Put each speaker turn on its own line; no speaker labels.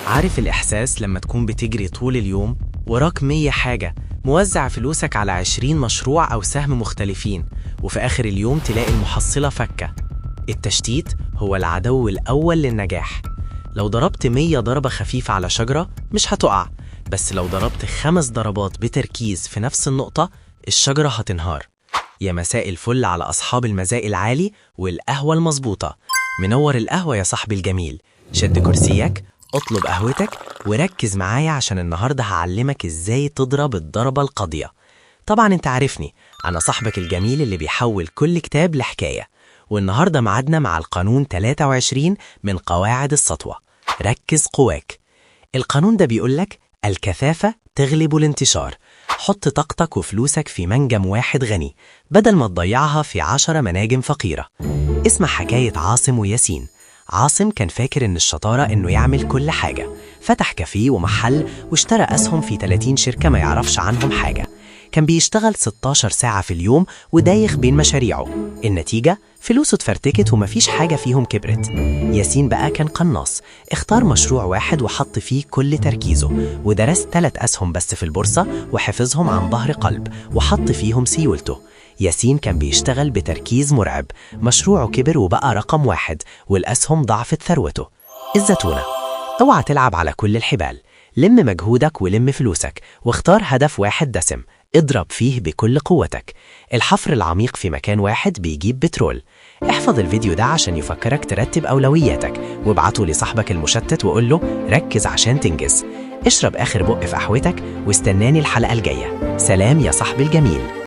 عارف الإحساس لما تكون بتجري طول اليوم وراك 100 حاجة، موزع فلوسك على 20 مشروع أو سهم مختلفين، وفي آخر اليوم تلاقي المحصلة فكة؟ التشتيت هو العدو الأول للنجاح. لو ضربت 100 ضربة خفيفة على شجرة مش هتقع، بس لو ضربت 5 ضربات بتركيز في نفس النقطة الشجرة هتنهار. يا مساء الفل على أصحاب المزاج العالي والقهوة المظبوطة. منور القهوة يا صاحبي الجميل، شد كرسيك، اطلب قهوتك وركز معايا عشان النهاردة هعلمك ازاي تضرب الضربة القاضية. طبعا انت عارفني، انا صاحبك الجميل اللي بيحول كل كتاب لحكاية، والنهاردة معادنا مع القانون 23 من قواعد السطوة. ركز قواك. القانون ده بيقولك الكثافة تغلب الانتشار. حط طاقتك وفلوسك في منجم واحد غني بدل ما تضيعها في 10 مناجم فقيرة. اسمع حكاية عاصم وياسين. عاصم كان فاكر إن الشطارة إنه يعمل كل حاجة، فتح كافيه ومحل واشترى أسهم في 30 شركة ما يعرفش عنهم حاجة. كان بيشتغل 16 ساعة في اليوم ودايخ بين مشاريعه. النتيجة فلوسه اتفرتكت ومفيش حاجة فيهم كبرت. ياسين بقى كان قناص، اختار مشروع واحد وحط فيه كل تركيزه، ودرس 3 أسهم بس في البورصة وحفظهم عن ظهر قلب وحط فيهم سيولته. ياسين كان بيشتغل بتركيز مرعب، مشروعه كبر وبقى رقم 1 والأسهم ضعفت ثروته. الزتونة. اوعى تلعب على كل الحبال، لم مجهودك ولم فلوسك واختار هدف واحد دسم اضرب فيه بكل قوتك. الحفر العميق في مكان واحد بيجيب بترول. احفظ الفيديو ده عشان يفكرك ترتب أولوياتك، وابعته لصاحبك المشتت وقول له ركز عشان تنجز. اشرب آخر بق في قهوتك واستناني الحلقة الجاية. سلام يا صاحبي الجميل.